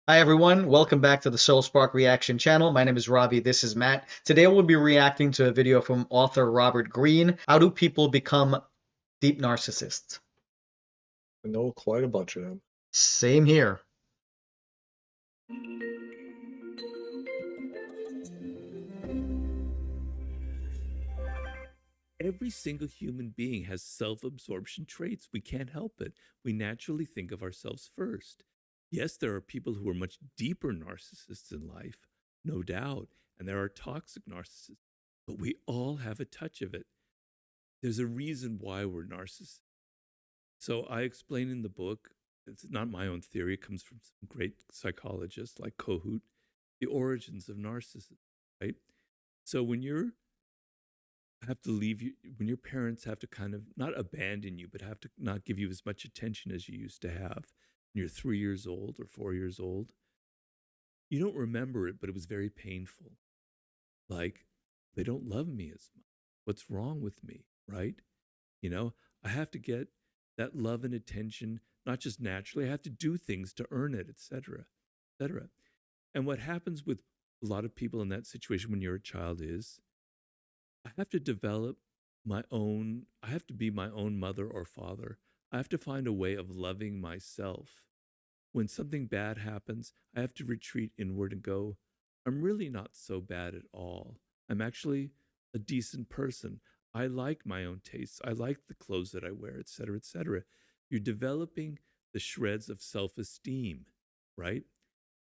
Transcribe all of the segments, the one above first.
Hi everyone, welcome back to the Soul Spark Reaction channel. My name is Robbie, this is Matt. Today we'll be reacting to a video from author Robert Greene. How do people become deep narcissists? I know quite a bunch of them. Same here. Every single human being has self-absorption traits. We can't help it. We naturally think of ourselves first. Yes, there are people who are much deeper narcissists in life, no doubt, and there are toxic narcissists, but we all have a touch of it. There's a reason why we're narcissists. So I explain in the book, it's not my own theory, it comes from some great psychologists like Kohut, the origins of narcissism, right? So when you're have to leave you, when your parents have to kind of not abandon you, but have to not give you as much attention as you used to have when you're 3 years old or 4 years old, you don't remember it, but it was very painful. Like, they don't love me as much. What's wrong with me, right? You know, I have to get that love and attention, not just naturally, I have to do things to earn it, etc., etc. And what happens with a lot of people in that situation when you're a child is I have to develop I have to be my own mother or father. I have to find a way of loving myself. When something bad happens, I have to retreat inward and go, I'm really not so bad at all. I'm actually a decent person. I like my own tastes. I like the clothes that I wear, etc., etc. You're developing the shreds of self-esteem, right?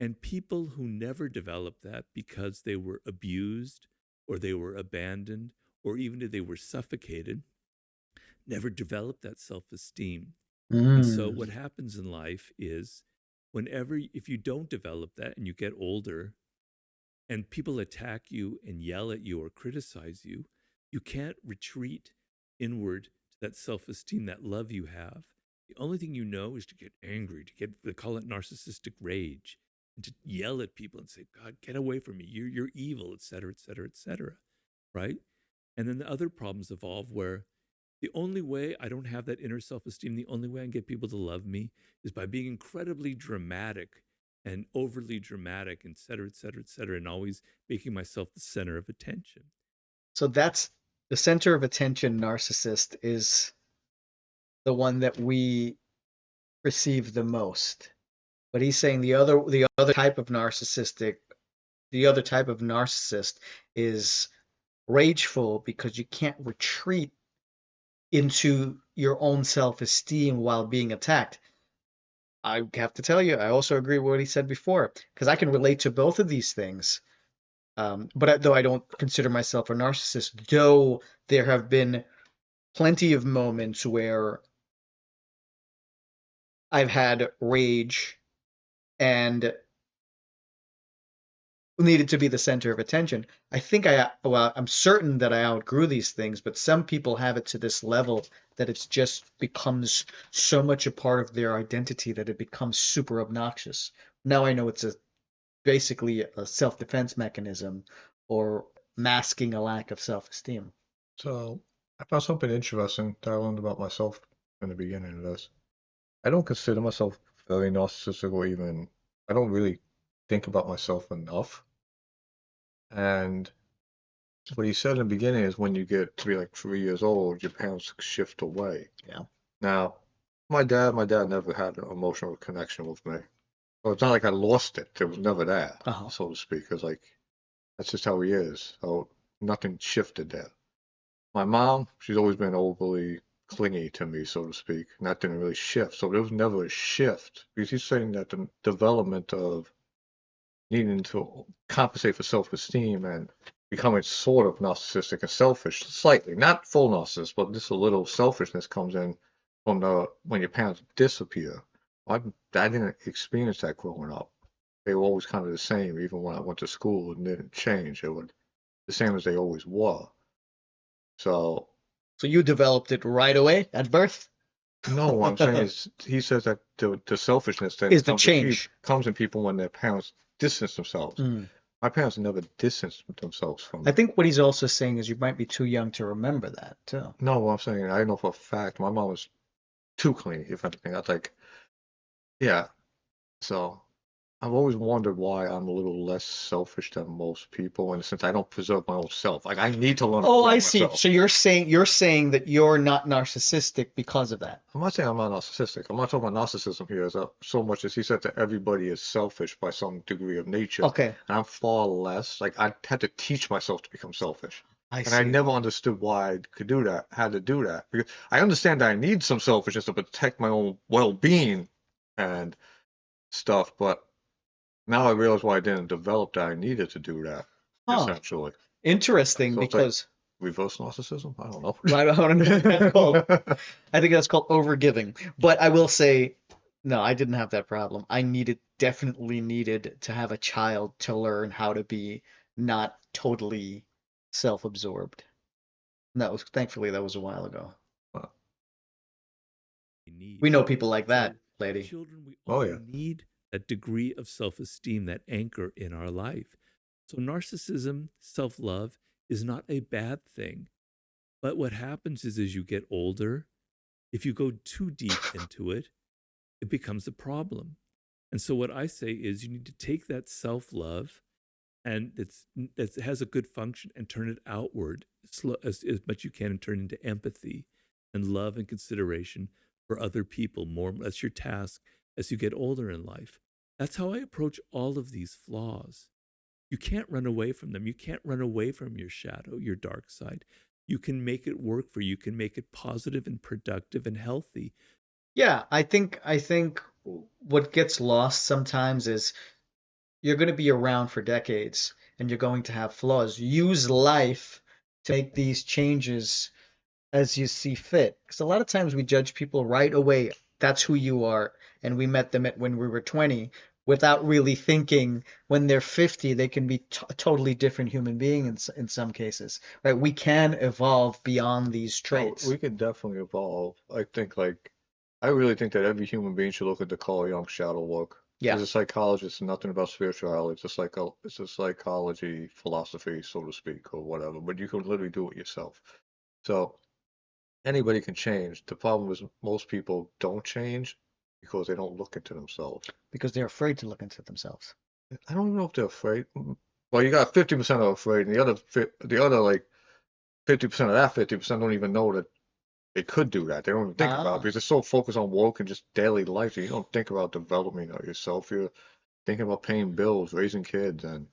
And people who never develop that because they were abused or they were abandoned or even if they were suffocated never develop that self-esteem. And so what Mm. happens in life is if you don't develop that and you get older and people attack you and yell at you or criticize you, you can't retreat inward to that self-esteem, that love you have. The only thing you know is to get angry, they call it narcissistic rage, and to yell at people and say, God, get away from me. You're evil, et cetera, et cetera, et cetera. Right? And then the other problems evolve where the only way I don't have that inner self-esteem, the only way I can get people to love me is by being incredibly dramatic and overly dramatic, et cetera, et cetera, et cetera, and always making myself the center of attention. So that's the center of attention narcissist is the one that we perceive the most. But he's saying the other type of narcissist is rageful because you can't retreat into your own self-esteem while being attacked. I have to tell you, I also agree with what he said before, because I can relate to both of these things. Though I don't consider myself a narcissist, though there have been plenty of moments where I've had rage and needed to be the center of attention. I'm certain that I outgrew these things, but some people have it to this level that it's just becomes so much a part of their identity that it becomes super obnoxious. Now I know it's basically a self-defense mechanism or masking a lack of self-esteem. So I found something interesting that I learned about myself in the beginning of this. I don't consider myself very narcissistic or even, I don't really think about myself enough. And what he said in the beginning is when you get to be like 3 years old, your parents shift away. Yeah. Now, my dad never had an emotional connection with me. So it's not like I lost it. It was never there, Uh-huh. so to speak. It's like, that's just how he is. So nothing shifted there. My mom, she's always been overly clingy to me, so to speak, and that didn't really shift. So there was never a shift because he's saying that the development of needing to compensate for self-esteem and becoming sort of narcissistic and selfish, slightly, not full narcissist, but just a little selfishness comes in from the when your parents disappear. I didn't experience that growing up. They were always kind of the same, even when I went to school, and didn't change. They were the same as they always were. So So you developed it right away at birth? no, what I'm saying is he says that the selfishness that Is the change. comes in people when their parents distance themselves. Mm. My parents never distanced themselves from I me. think what he's also saying is you might be too young to remember that too. No, what I'm saying, I know for a fact my mom was too clingy, if anything. I was like, yeah. So I've always wondered why I'm a little less selfish than most people, in the sense I don't preserve my own self. Like I need to learn to Oh, I preserve see. myself. So you're saying that you're not narcissistic because of that. I'm not saying I'm not narcissistic. I'm not talking about narcissism here so much as he said that everybody is selfish by some degree of nature. Okay, And I'm far less. Like I had to teach myself to become selfish. I And I see. never understood why I could do that, had to do that. Because I understand that I need some selfishness to protect my own well-being and stuff, but now I realize why I didn't develop that I needed to do that, Huh. essentially. Interesting So it's like because reverse narcissism? I don't know. I don't know what that's called. I think that's called overgiving. But I will say, no, I didn't have that problem. I definitely needed to have a child to learn how to be not totally self-absorbed. And thankfully, that was a while ago. Need. We know people like that, So, lady. children, we Oh all yeah. need that degree of self esteem, that anchor in our life. So, narcissism, self love, is not a bad thing. But what happens is, as you get older, if you go too deep into it, it becomes a problem. And so, what I say is, you need to take that self love and that has a good function and turn it outward as much you can and turn into empathy and love and consideration for other people more. That's your task as you get older in life. That's how I approach all of these flaws. You can't run away from them. You can't run away from your shadow, your dark side. You can make it work for you. You can make it positive and productive and healthy. Yeah, I think what gets lost sometimes is you're going to be around for decades and you're going to have flaws. Use life to make these changes as you see fit. Because a lot of times we judge people right away. That's who you are. And we met them when we were 20 without really thinking when they're 50, they can be a totally different human being in some cases, right? We can evolve beyond these Oh, traits. we can definitely evolve. I think like I really think that every human being should look at the Carl Jung shadow work. Yeah. As a psychologist, nothing about spirituality. It's a psychology philosophy, so to speak, or whatever. But you can literally do it yourself. So anybody can change. The problem is most people don't change because they don't look into themselves. Because they're afraid to look into themselves. I don't know if they're afraid. Well, you got 50% are afraid, and the other like 50% of that 50% don't even know that they could do that. They don't even think about it Ah, because they're so focused on work and just daily life that you don't think about developing yourself. You're thinking about paying bills, raising kids, and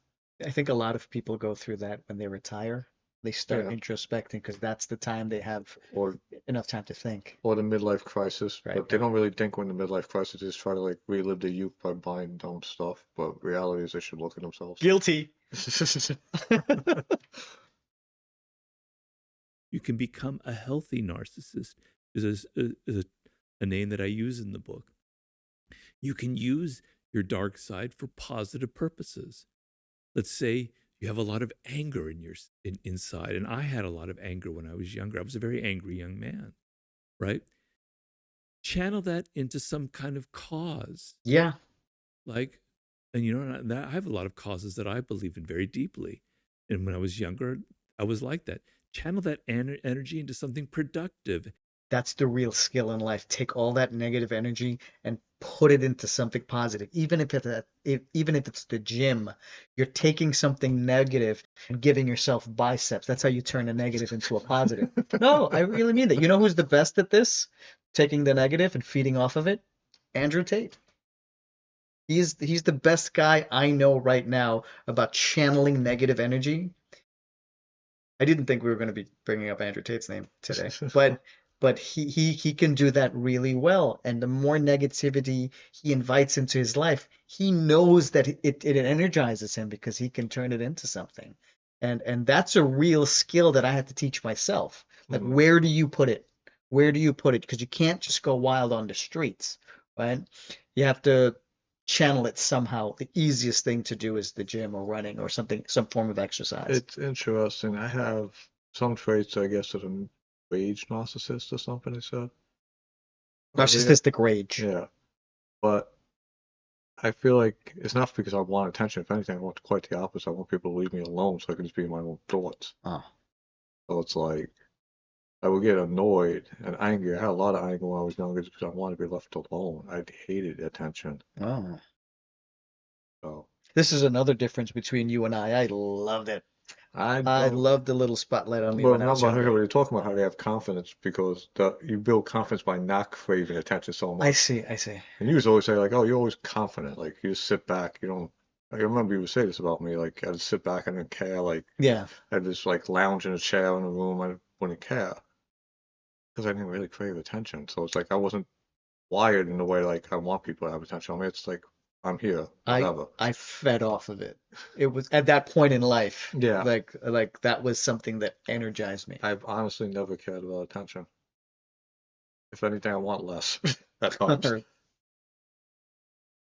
I think a lot of people go through that when they retire. They start yeah, introspecting because that's the time they have or enough time to think, or the midlife crisis. right? But they don't really think when the midlife crisis is try to like relive their youth by buying dumb stuff. But reality is they should look at themselves. Guilty. You can become a healthy narcissist, is a name that I use in the book. You can use your dark side for positive purposes. Let's say you have a lot of anger inside, and I had a lot of anger when I was younger. I was a very angry young man, right? Channel that into some kind of cause, Yeah, like, and that I have a lot of causes that I believe in very deeply. And when I was younger, I was like that. Channel that energy into something productive. that's the real skill in life. Take all that negative energy and put it into something positive. Even if it's the gym, you're taking something negative and giving yourself biceps. That's how you turn a negative into a positive. No, I really mean that. You know who's the best at this? Taking the negative and feeding off of it? Andrew Tate. He's the best guy I know right now about channeling negative energy. I didn't think we were going to be bringing up Andrew Tate's name today, but he can do that really well. And the more negativity he invites into his life, he knows that it energizes him because he can turn it into something. And that's a real skill that I had to teach myself. Like, Mhm. where do you put it? Where do you put it? Because you can't just go wild on the streets, right? You have to channel it somehow. The easiest thing to do is the gym or running or something, some form of exercise. It's interesting. I have some traits, I guess, of a rage narcissist or something. They said. Yeah, Narcissistic rage. yeah, but I feel like it's not because I want attention. If anything, I want quite the opposite. I want people to leave me alone so I can just be in my own thoughts. Oh, So it's like I would get annoyed and angry. I had a lot of anger when I was younger just because I wanted to be left alone. I hated attention. oh. So This is another difference between you and I. I loved it. I I don't. loved the little spotlight on me But when I was remember, I heard younger. what you're talking about how they have confidence because you build confidence by not craving attention so I much. see, I see. And you used to always say like, "Oh, you're always confident. Like you just sit back. You don't." I remember you would say this about me. Like I just sit back. I didn't care. Like Yeah. I just like lounge in a chair in a room. I wouldn't care because I didn't really crave attention. So it's like I wasn't wired in the way like I want people to have attention on me. It's like I'm here, I whatever. I fed off of it. It was at that point in life, Yeah, like that was something that energized me. I've honestly never cared about attention. If anything, I want less at times.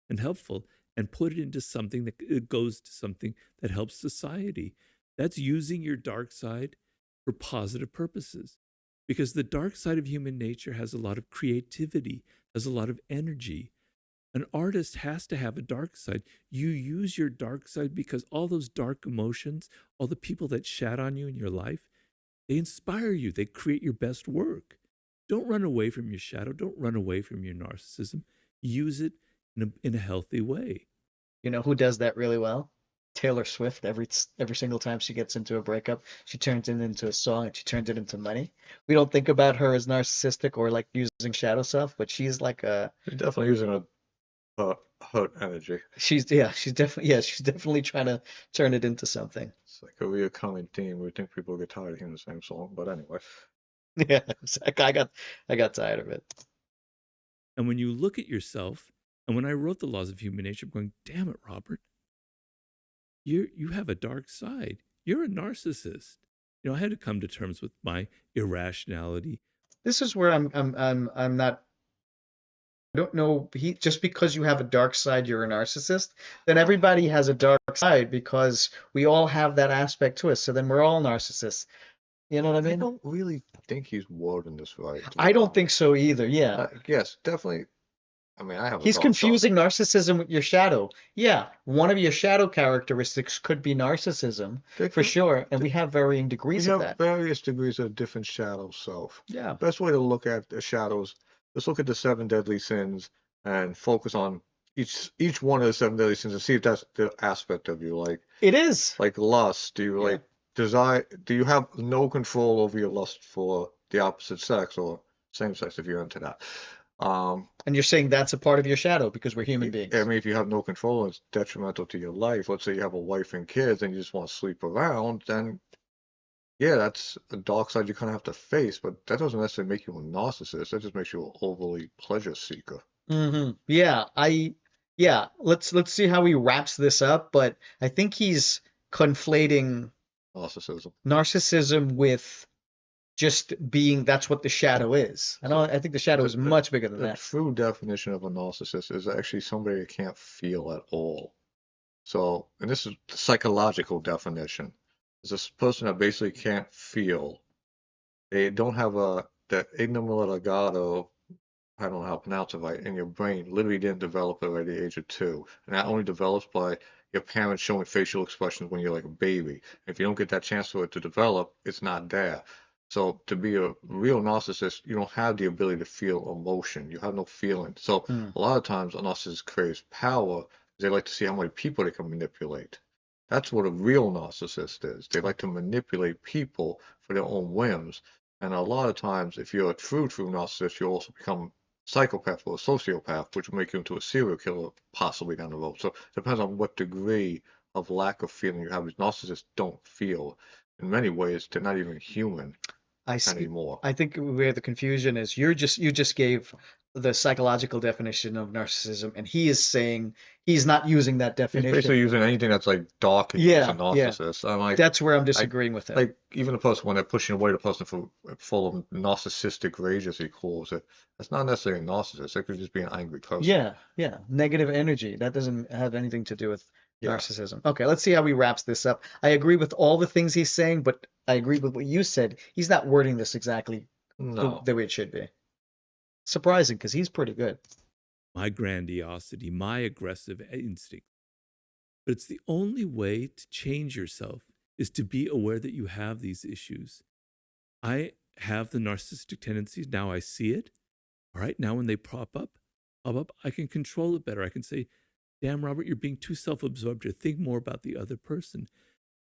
and helpful and put it into something that it goes to something that helps society. That's using your dark side for positive purposes. Because the dark side of human nature has a lot of creativity, has a lot of energy. An artist has to have a dark side. You use your dark side because all those dark emotions, all the people that shat on you in your life, they inspire you. They create your best work. Don't run away from your shadow. Don't run away from your narcissism. Use it in a healthy way. You know who does that really well? Taylor Swift. Every single time she gets into a breakup, she turns it into a song and she turns it into money. We don't think about her as narcissistic or like using shadow self, but she's like a You're definitely using a hurt energy. she's definitely trying to turn it into something. It's like a recurring theme. We think people get tired of hearing the same song, but anyway. Yeah, exactly. I got tired of it. And when you look at yourself, and when I wrote The Laws of Human Nature, I'm going, damn it, Robert, you have a dark side. You're a narcissist. You know, I had to come to terms with my irrationality. This is where I'm not. I don't know. Just because you have a dark side, you're a narcissist. Then everybody has a dark side because we all have that aspect to us. So then we're all narcissists. You know what I I mean? don't really think he's wording this right, to be I don't honest. think so either. Yeah. Yes, definitely. I mean, I have a He's dark side. confusing narcissism with your shadow. Yeah, one of your shadow characteristics could be narcissism They for could, sure, and we have varying we degrees of have that. various degrees of different shadow self. Yeah. Best way to look at the shadows, let's look at the seven deadly sins and focus on each one of the seven deadly sins and see if that's the aspect of you. It is. Like lust, do you Yeah. like desire? Do you have no control over your lust for the opposite sex or same sex if you're into that? And you're saying that's a part of your shadow because we're human I beings. mean, if you have no control and it's detrimental to your life, let's say you have a wife and kids and you just want to sleep around, then yeah, that's a dark side you kind of have to face, but that doesn't necessarily make you a narcissist. That just makes you an overly pleasure seeker. Yeah, let's see how he wraps this up, but I think he's conflating Narcissism. narcissism with just being that's what the shadow is. I think the shadow is much bigger than The that. true definition of a narcissist is actually somebody that can't feel at all. So, and this is the psychological definition. It's this person that basically can't feel. They don't have that ignominate legato, I don't know how to pronounce it right, in your brain literally didn't develop it at the age of 2. And that only develops by your parents showing facial expressions when you're like a baby. If you don't get that chance for it to develop, it's not there. So to be a real narcissist, you don't have the ability to feel emotion. You have no feeling. So Hmm. a lot of times a narcissist craves power because they like to see how many people they can manipulate. That's what a real narcissist is. They like to manipulate people for their own whims. And a lot of times, if you're a true narcissist, you also become psychopath or a sociopath, which will make you into a serial killer possibly down the road. So it depends on what degree of lack of feeling you have. These narcissists don't feel. In many ways, they're not even human I see. anymore. I think where the confusion is, you just gave the psychological definition of narcissism, and he is saying he's not using that He's definition. basically using anything that's like dark and Yeah, a narcissist. I'm like, That's where I'm disagreeing with him. like even the person when they're pushing away the person full of narcissistic rage, as he calls it, that's not necessarily a narcissist. They could just be an angry person. Yeah. Negative energy. That doesn't have anything to do with Yeah. narcissism. Okay, let's see how he wraps this up. I agree with all the things he's saying, but I agree with what you said. He's not wording this exactly No. the way it should be. Surprising, because he's pretty good. My grandiosity, my aggressive instinct. But it's the only way to change yourself is to be aware that you have these issues. I have the narcissistic tendencies. Now I see it. All right. Now when they pop up, I can control it better. I can say, damn, Robert, you're being too self-absorbed to think more about the other person.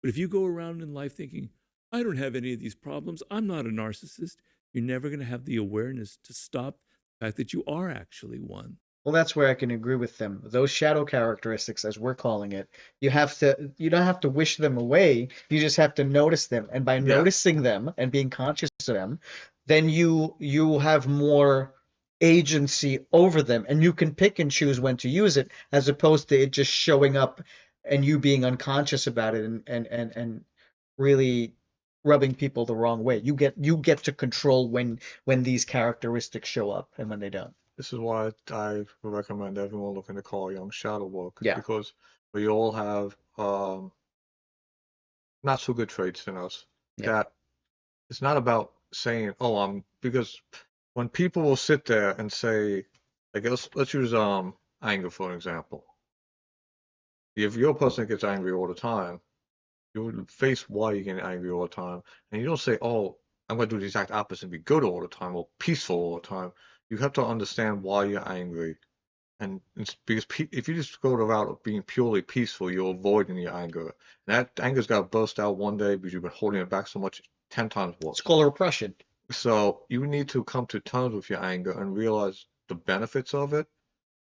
But if you go around in life thinking, I don't have any of these problems, I'm not a narcissist, you're never going to have the awareness to stop the fact that you are actually one. Well, that's where I can agree with them. Those shadow characteristics, as we're calling it, you don't have to wish them away. You just have to notice them. And by noticing them and being conscious of them, then you have more agency over them, and you can pick and choose when to use it, as opposed to it just showing up and you being unconscious about it and really rubbing people the wrong way. You get to control when these characteristics show up and when they don't. This is why I recommend everyone looking to Carl Jung's shadow book, Yeah. because we all have not so good traits in us. Yeah. That it's not about saying, "Oh, because when people will sit there and say, like, let's use anger for an example. If you're a person that gets angry all the time, you would face why you're getting angry all the time, and you don't say, "Oh, I'm going to do the exact opposite and be good all the time or peaceful all the time." You have to understand why you're angry, and it's because if you just go the route of being purely peaceful, you're avoiding your anger. And that anger's got to burst out one day because you've been holding it back so much, 10 times worse. It's called repression. So you need to come to terms with your anger and realize the benefits of it.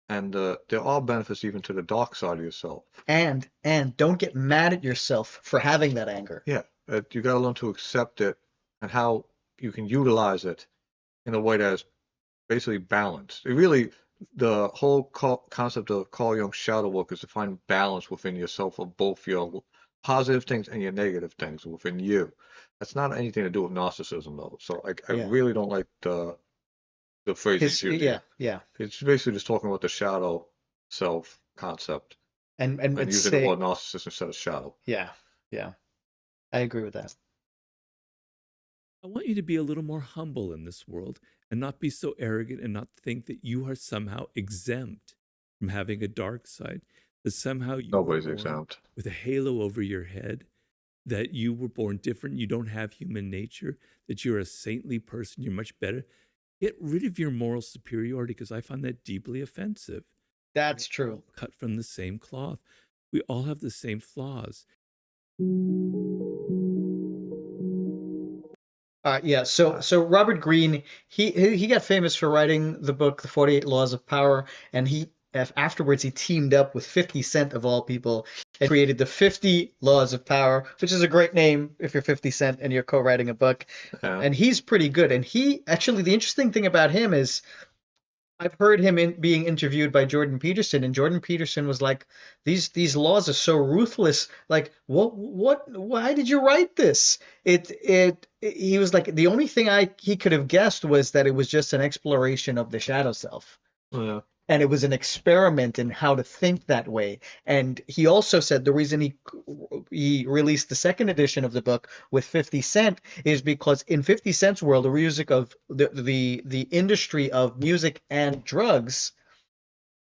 And there are benefits even to the dark side of yourself. And don't get mad at yourself for having that anger. Yeah, you got to learn to accept it and how you can utilize it in a way that is basically balanced. The whole concept of Carl Jung's shadow work is to find balance within yourself of both your positive things and your negative things within you. That's not anything to do with narcissism, though. So I really don't like the phrase you used. Yeah. It's basically just talking about the shadow self concept and using the word narcissist instead of shadow. Yeah. I agree with that. I want you to be a little more humble in this world and not be so arrogant and not think that you are somehow exempt from having a dark side, that somehow you Nobody's exempt with a halo over your head, that you were born different, you don't have human nature, that you're a saintly person, you're much better. Get rid of your moral superiority, because I find that deeply offensive. That's true. Cut from the same cloth. We all have the same flaws. So Robert Greene, he got famous for writing the book, The 48 Laws of Power, and afterwards he teamed up with 50 Cent of all people and created the 50 Laws of Power, which is a great name if you're 50 Cent and you're co-writing a book. Yeah. And he's pretty good. And the interesting thing about him is I've heard him being interviewed by Jordan Peterson, and Jordan Peterson was like, "These laws are so ruthless. Like, why did you write this?" He was like, the only thing he could have guessed was that it was just an exploration of the shadow self. Yeah. And it was an experiment in how to think that way. And he also said the reason he released the second edition of the book with 50 Cent is because in 50 Cent's world, the music of the industry of music and drugs,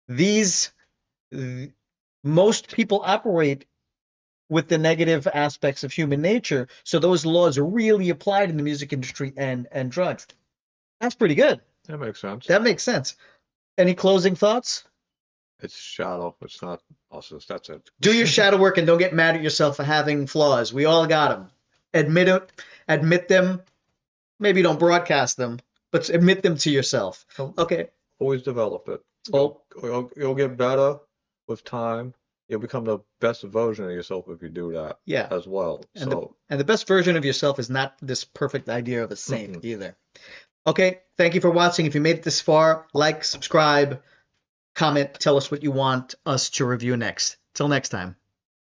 most people operate with the negative aspects of human nature. So those laws are really applied in the music industry and drugs. That's pretty good. That makes sense. That makes sense. Any closing thoughts? It's shadow. It's not narcissist. That's it. Do your shadow work and don't get mad at yourself for having flaws. We all got them. Admit it. Admit them. Maybe don't broadcast them, but admit them to yourself. Okay. Always develop it. Well, You'll get better with time. You'll become the best version of yourself if you do that. Yeah. As well. And the best version of yourself is not this perfect idea of a saint either. Okay, thank you for watching. If you made it this far, like, subscribe, comment, tell us what you want us to review next. Till next time.